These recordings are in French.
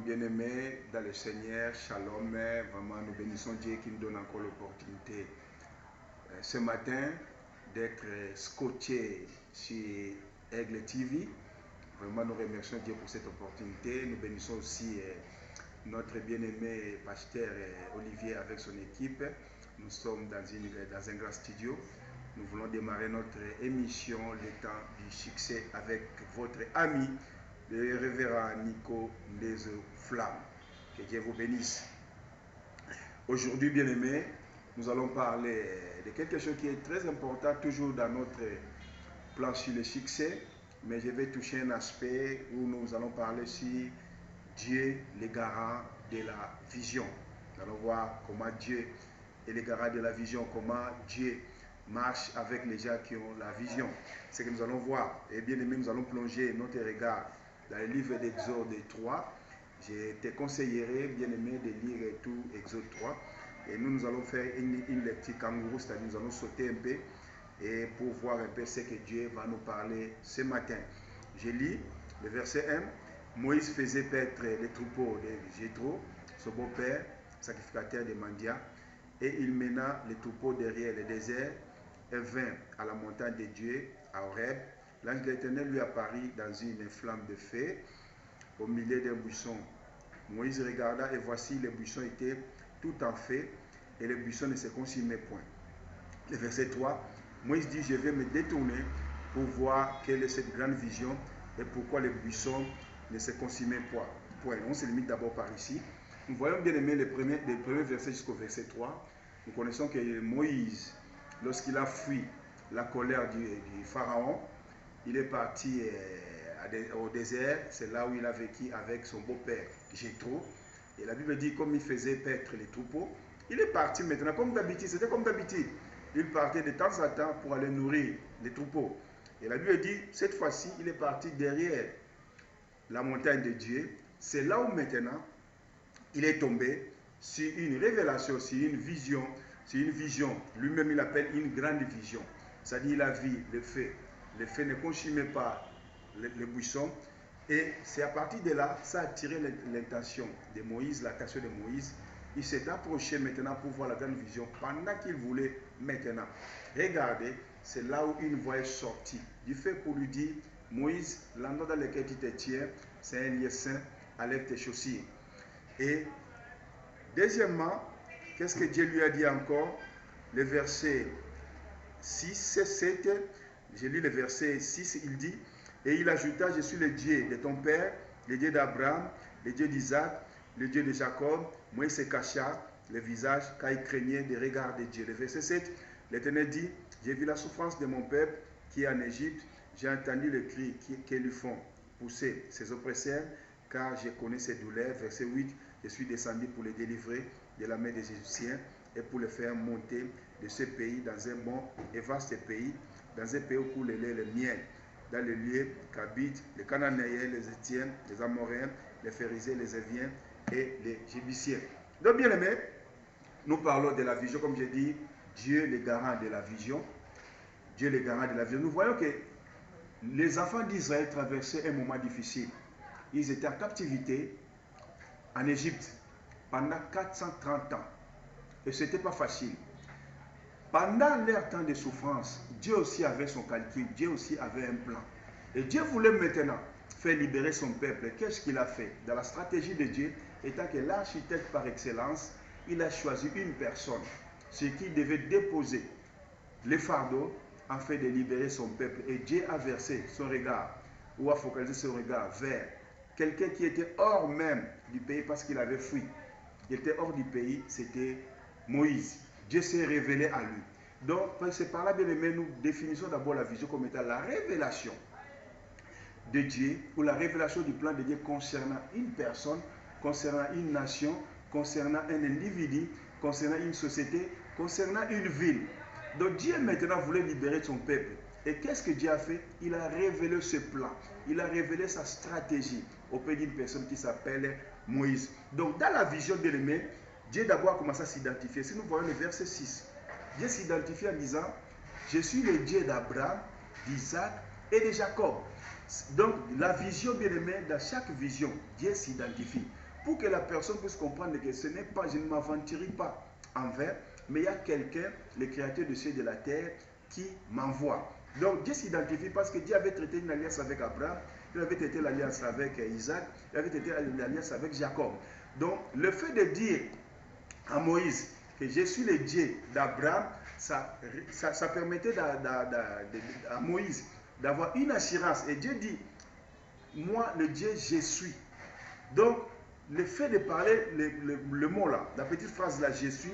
bien-aimés dans le Seigneur, shalom, vraiment nous bénissons Dieu qui nous donne encore l'opportunité ce matin d'être scotché chez Aigle TV. Vraiment nous remercions Dieu pour cette opportunité. Nous bénissons aussi notre bien-aimé pasteur Olivier avec son équipe. Nous sommes dans un grand studio. Nous voulons démarrer notre émission Le temps du succès avec votre ami, le révérend Nico Ndezo Flamme. Que Dieu vous bénisse. Aujourd'hui, bien-aimés, nous allons parler de quelque chose qui est très important, toujours dans notre plan sur le succès, mais je vais toucher un aspect où nous allons parler sur Dieu, le garant de la vision. Nous allons voir comment Dieu est le garant de la vision, comment Dieu marche avec les gens qui ont la vision. C'est ce que nous allons voir. Et bien aimé, nous allons plonger notre regard dans le livre d'Exode 3. Je te conseillerais, bien aimé, de lire tout Exode 3. Et nous allons faire une lecture kangourou, c'est-à-dire nous allons sauter un peu et pour voir un peu ce que Dieu va nous parler ce matin. Je lis le verset 1. Moïse faisait paître les troupeaux de Jéthro, son beau-père, sacrificateur de Mandia, et il mena les troupeaux derrière le désert et vint à la montagne de Dieu, à Horeb. L'ange de l'Éternel lui apparut dans une flamme de feu au milieu d'un buisson. Moïse regarda et voici les buissons étaient tout en feu et les buissons ne se consumaient point. Le verset 3, Moïse dit, je vais me détourner pour voir quelle est cette grande vision et pourquoi les buissons ne se consumaient point. On se limite d'abord par ici. Nous voyons bien aimé les premiers versets jusqu'au verset 3. Nous connaissons que Moïse, lorsqu'il a fui la colère du Pharaon, il est parti au désert. C'est là où il a vécu avec son beau-père Jéthro. Et la Bible dit, comme il faisait paître les troupeaux, il est parti maintenant, comme d'habitude, c'était comme d'habitude. Il partait de temps en temps pour aller nourrir les troupeaux. Et la Bible dit, cette fois-ci, il est parti derrière la montagne de Dieu. C'est là où maintenant, il est tombé sur une révélation, sur une vision. Lui-même, il appelle une grande vision. C'est-à-dire, il a vu le feu. Le feu ne consumait pas le buisson. Et c'est à partir de là, ça a attiré l'intention de Moïse, l'attention de Moïse. Il s'est approché maintenant pour voir la grande vision pendant qu'il voulait maintenant. Regardez, c'est là où une voix est sortie du feu pour lui dire, Moïse, l'endroit dans lequel tu te tiens, c'est un lieu saint, enlève tes chaussures. Et deuxièmement, qu'est-ce que Dieu lui a dit encore? Le verset 6, 7, je lis le verset 6, il dit, et il ajouta, je suis le Dieu de ton père, le Dieu d'Abraham, le Dieu d'Isaac, le Dieu de Jacob. Moïse se cacha le visage car il craignait de regarder Dieu. Le verset 7, l'Éternel dit, j'ai vu la souffrance de mon peuple qui est en Égypte, j'ai entendu le cri qu'ils lui font pousser ses oppresseurs, car je connais ses douleurs. Verset 8, je suis descendu pour les délivrer de la main des Égyptiens et pour les faire monter de ce pays dans un bon et vaste pays, dans un pays où coule le lait et le miel, dans les lieux qu'habitent les Cananéens, les Étiens, les Amoréens, les Phérésiens, les Éviens et les Jébusiens. Donc, bien aimé, nous parlons de la vision, comme j'ai dit, Dieu le garant de la vision. Dieu le garant de la vision. Nous voyons que les enfants d'Israël traversaient un moment difficile. Ils étaient en captivité en Égypte pendant 430 ans. Et ce n'était pas facile. Pendant leur temps de souffrance, Dieu aussi avait son calcul, Dieu aussi avait un plan. Et Dieu voulait maintenant faire libérer son peuple. Qu'est-ce qu'il a fait? Dans la stratégie de Dieu, étant que l'architecte par excellence, il a choisi une personne, ce qui devait déposer les fardeaux afin de libérer son peuple. Et Dieu a versé son regard, ou a focalisé son regard vers quelqu'un qui était hors même du pays parce qu'il avait fui. Il était hors du pays, c'était Moïse. Dieu s'est révélé à lui. Donc, c'est par là, bien aimé, nous définissons d'abord la vision comme étant la révélation de Dieu, ou la révélation du plan de Dieu concernant une personne, concernant une nation, concernant un individu, concernant une société, concernant une ville. Donc Dieu maintenant voulait libérer son peuple. Et qu'est-ce que Dieu a fait? Il a révélé ce plan. Il a révélé sa stratégie auprès d'une personne qui s'appelle Moïse. Donc dans la vision de l'aimé, Dieu d'abord a commencé à s'identifier. Si nous voyons le verset 6, Dieu s'identifie en disant, je suis le Dieu d'Abraham, d'Isaac et de Jacob. Donc la vision, bien aimé, dans chaque vision, Dieu s'identifie. pour que la personne puisse comprendre que ce n'est pas, je ne m'aventurerai pas envers, mais il y a quelqu'un, le créateur de cieux et de la terre, qui m'envoie. Donc Dieu s'identifie parce que Dieu avait traité une alliance avec Abraham, il avait traité l'alliance avec Isaac, il avait traité l'alliance avec Jacob. Donc le fait de dire à Moïse que je suis le Dieu d'Abraham, ça permettait à Moïse d'avoir une assurance. Et Dieu dit, moi le Dieu je suis. Donc le fait de parler le mot là, la petite phrase là, je suis,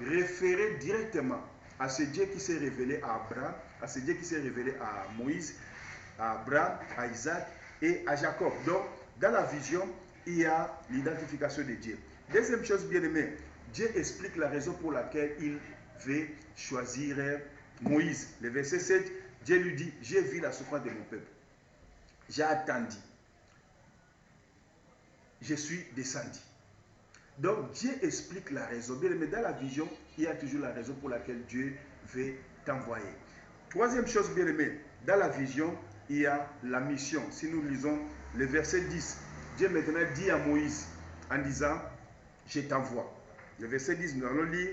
référait directement à ce Dieu qui s'est révélé à Abraham, à ce Dieu qui s'est révélé à Moïse, à Abraham, à Isaac et à Jacob. Donc, dans la vision, il y a l'identification de Dieu. Deuxième chose, bien aimé, Dieu explique la raison pour laquelle il veut choisir Moïse. Le verset 7, Dieu lui dit, j'ai vu la souffrance de mon peuple. J'ai attendu. Je suis descendu. Donc Dieu explique la raison. Bien aimé, dans la vision, il y a toujours la raison pour laquelle Dieu veut t'envoyer. Troisième chose, bien aimé, dans la vision, il y a la mission. Si nous lisons le verset 10, Dieu maintenant dit à Moïse en disant, je t'envoie. Le verset 10, nous allons lire,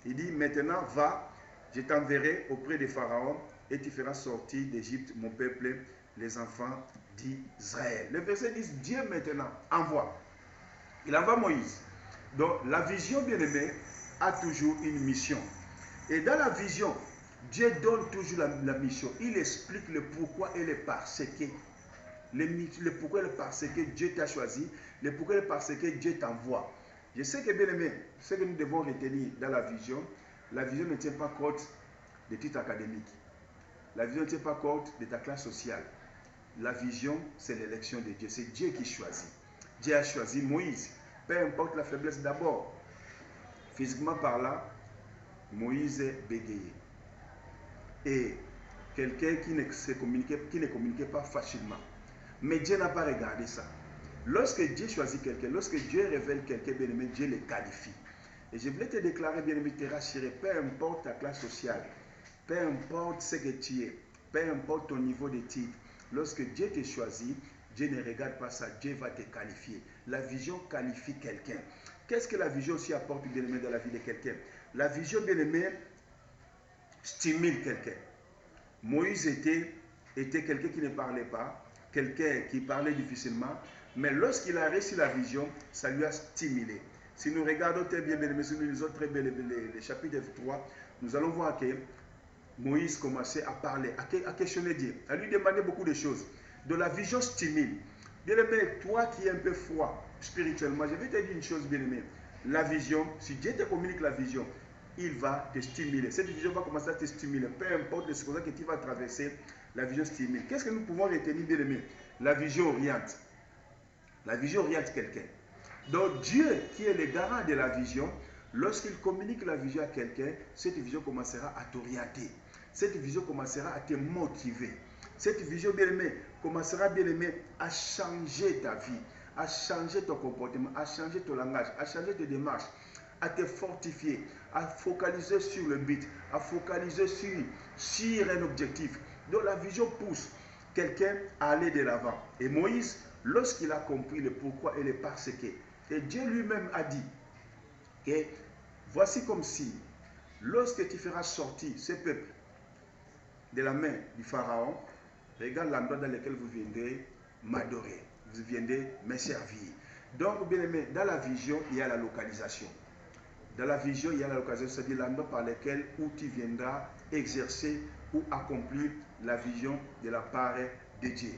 il dit, maintenant va, je t'enverrai auprès de Pharaon et tu feras sortir d'Égypte mon peuple, les enfants d'Israël. Le verset 10, Dieu maintenant envoie. Il envoie Moïse. Donc la vision, bien aimé, a toujours une mission. Et dans la vision, Dieu donne toujours la mission. Il explique le pourquoi et le parce que. Le pourquoi et le parce que Dieu t'a choisi. Le pourquoi et le parce que Dieu t'envoie. Je sais que, bien aimé, ce que nous devons retenir dans la vision ne tient pas compte des titres académiques. La vision ne tient pas compte de ta classe sociale. La vision, c'est l'élection de Dieu. C'est Dieu qui choisit. Dieu a choisi Moïse. Peu importe la faiblesse d'abord. Physiquement parlant, Moïse bégayait. Et quelqu'un qui ne communiquait pas facilement. Mais Dieu n'a pas regardé ça. Lorsque Dieu choisit quelqu'un, lorsque Dieu révèle quelqu'un, bien aimé, Dieu le qualifie. Et je voulais te déclarer, bien aimé, te rassurer, peu importe ta classe sociale, peu importe ce que tu es, peu importe ton niveau de titre, lorsque Dieu te choisit, Dieu ne regarde pas ça, Dieu va te qualifier. La vision qualifie quelqu'un. Qu'est-ce que la vision aussi apporte, bien aimé, dans la vie de quelqu'un? La vision, bien aimé, stimule quelqu'un. Moïse était quelqu'un qui ne parlait pas, quelqu'un qui parlait difficilement, mais lorsqu'il a reçu la vision, ça lui a stimulé. Si nous regardons très bien, bien aimé, si nous lisons très bien le chapitre 3, nous allons voir que Moïse commençait à parler, à questionner Dieu, à lui demander beaucoup de choses. De la vision stimule. Bien aimé, toi qui es un peu froid spirituellement, je vais te dire une chose, bien aimé. La vision, si Dieu te communique la vision, il va te stimuler. Cette vision va commencer à te stimuler. Peu importe les circonstances que tu vas traverser, la vision stimule. Qu'est-ce que nous pouvons retenir, bien aimé? La vision oriente. La vision oriente quelqu'un. Donc Dieu, qui est le garant de la vision, lorsqu'il communique la vision à quelqu'un, cette vision commencera à t'orienter. Cette vision commencera à te motiver. Cette vision, bien aimé, commencera, bien aimé, à changer ta vie, à changer ton comportement, à changer ton langage, à changer tes démarches, à te fortifier, à focaliser sur le but, à focaliser sur un objectif. Donc la vision pousse quelqu'un à aller de l'avant. Et Moïse, lorsqu'il a compris le pourquoi et le parce que, et Dieu lui-même a dit que voici comme si, lorsque tu feras sortir ce peuple de la main du Pharaon, regarde l'endroit dans lequel vous viendrez m'adorer, vous viendrez me servir. Donc, bien aimé, dans la vision, il y a la localisation. Dans la vision, il y a la localisation, c'est-à-dire l'endroit par lequel où tu viendras exercer ou accomplir la vision de la part de Dieu.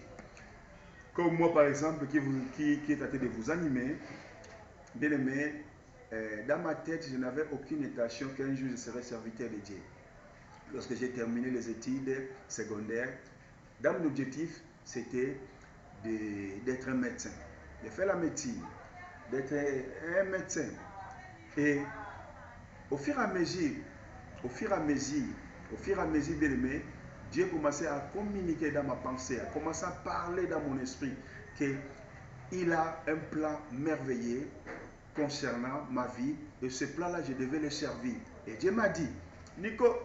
Comme moi, par exemple, qui est traité de vous animer, bien aimé, dans ma tête, je n'avais aucune intention qu'un jour je serais serviteur de Dieu. Lorsque j'ai terminé les études secondaires, dans mon objectif, c'était d'être un médecin, de faire la médecine, d'être un médecin. Et au fur et à mesure, bien aimé, Dieu commençait à communiquer dans ma pensée, à commencer à parler dans mon esprit qu'il a un plan merveilleux concernant ma vie. Et ce plan-là, je devais le servir. Et Dieu m'a dit, Nico,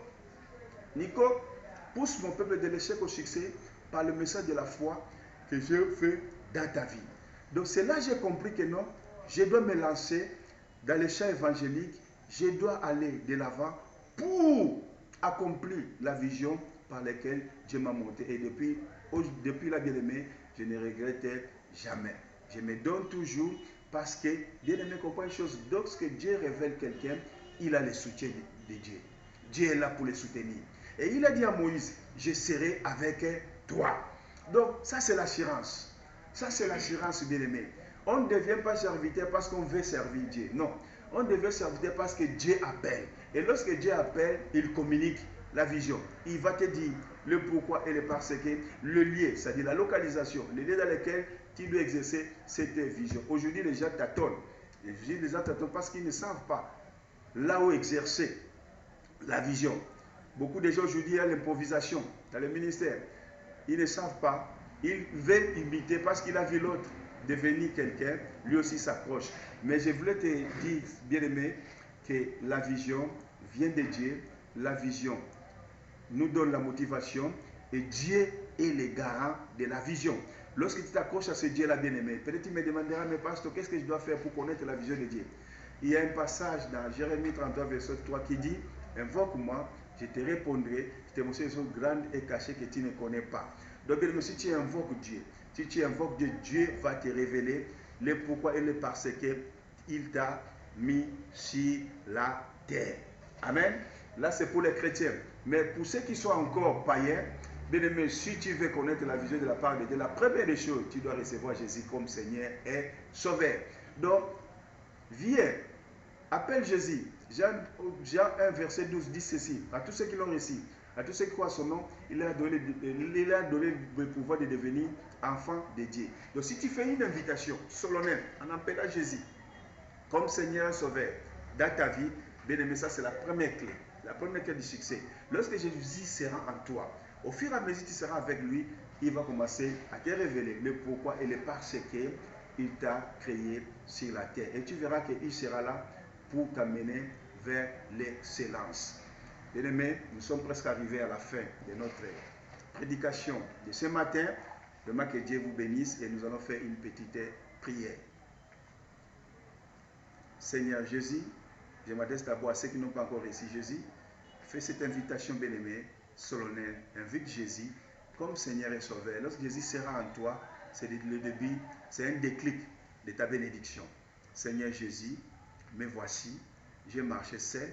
pousse mon peuple de l'échec au succès par le message de la foi que je fais dans ta vie. Donc c'est là que j'ai compris que non, je dois me lancer dans les champs évangéliques, je dois aller de l'avant pour accomplir la vision par laquelle Dieu m'a monté. Et depuis la bien-aimée, je ne regrette jamais. Je me donne toujours parce que, bien-aimé, comprend une chose, lorsque Dieu révèle quelqu'un, il a le soutien de Dieu. Dieu est là pour le soutenir. Et il a dit à Moïse, je serai avec toi. Donc, ça c'est l'assurance. Ça c'est l'assurance, bien-aimé. On ne devient pas serviteur parce qu'on veut servir Dieu. Non. On devient serviteur parce que Dieu appelle. Et lorsque Dieu appelle, il communique la vision. Il va te dire le pourquoi et le parce que, le lieu, c'est-à-dire la localisation, le lieu dans lequel tu dois exercer cette vision. Aujourd'hui, les gens tâtonnent. Les gens tâtonnent parce qu'ils ne savent pas là où exercer la vision. Beaucoup de gens aujourd'hui ont l'improvisation dans le ministère. Ils ne savent pas. Ils veulent imiter parce qu'il a vu l'autre devenir quelqu'un. Lui aussi s'approche. Mais je voulais te dire, bien-aimé, que la vision vient de Dieu. La vision nous donne la motivation. Et Dieu est le garant de la vision. Lorsque tu t'accroches à ce Dieu-là, bien-aimé, peut-être tu me demanderas, mais pasteur, qu'est-ce que je dois faire pour connaître la vision de Dieu? Il y a un passage dans Jérémie 33, verset 3 qui dit, invoque-moi, je te répondrai, je te montrerai des choses grandes et cachées que tu ne connais pas. Donc, bien, si tu invoques Dieu, si tu invoques Dieu, Dieu va te révéler le pourquoi et le parce qu'il t'a mis sur la terre. Amen. Là, c'est pour les chrétiens. Mais pour ceux qui sont encore païens, bien aimé, si tu veux connaître la vision de la part de Dieu, la première des choses, tu dois recevoir Jésus comme Seigneur et Sauveur. Donc, viens, appelle Jésus. Jean 1, verset 12 dit ceci, à tous ceux qui l'ont reçu, à tous ceux qui croient son nom, il a donné le pouvoir de devenir enfant de Dieu. Donc si tu fais une invitation solennelle en appelant Jésus comme Seigneur et Sauveur dans ta vie, bien aimé, ça c'est la première clé du succès. Lorsque Jésus sera en toi, au fur et à mesure que tu seras avec lui, il va commencer à te révéler le pourquoi et le parce qu'il t'a créé sur la terre. Et tu verras qu'il sera là pour t'amener vers l'excellence. Bien-aimés, nous sommes presque arrivés à la fin de notre prédication de ce matin. Vraiment que Dieu vous bénisse et nous allons faire une petite prière. Seigneur Jésus, je m'adresse d'abord à ceux qui n'ont pas encore reçu Jésus. Fais cette invitation, bien-aimé, solennelle. Invite Jésus comme Seigneur et Sauveur. Lorsque Jésus sera en toi, c'est le début, c'est un déclic de ta bénédiction. Seigneur Jésus, me voici, j'ai marché seul,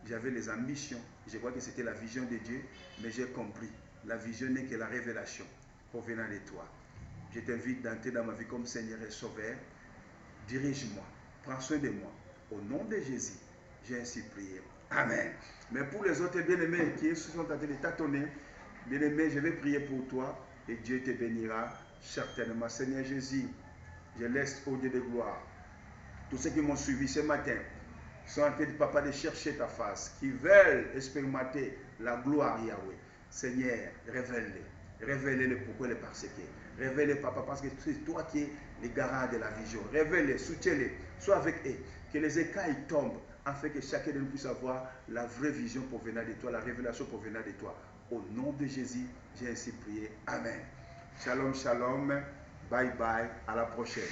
j'avais les ambitions, je crois que c'était la vision de Dieu, mais j'ai compris, la vision n'est que la révélation provenant de toi. Je t'invite d'entrer dans ma vie comme Seigneur et Sauveur, dirige-moi, prends soin de moi, au nom de Jésus, j'ai ainsi prié. Amen. Mais pour les autres bien-aimés qui sont en train de tâtonner, bien-aimé, je vais prier pour toi et Dieu te bénira certainement. Seigneur Jésus, je laisse au Dieu de gloire tous ceux qui m'ont suivi ce matin, qui sont en train de chercher ta face, qui veulent expérimenter la gloire Yahweh. Seigneur, révèle-les. Révèle-les le pourquoi et le parce que. Révèle-les, papa, parce que c'est toi qui es le garant de la vision. Révèle-les, soutiens-les, sois avec eux. Que les écailles tombent, afin que chacun de nous puisse avoir la vraie vision provenant de toi, la révélation provenant de toi. Au nom de Jésus, j'ai ainsi prié. Amen. Shalom, shalom. Bye bye. À la prochaine.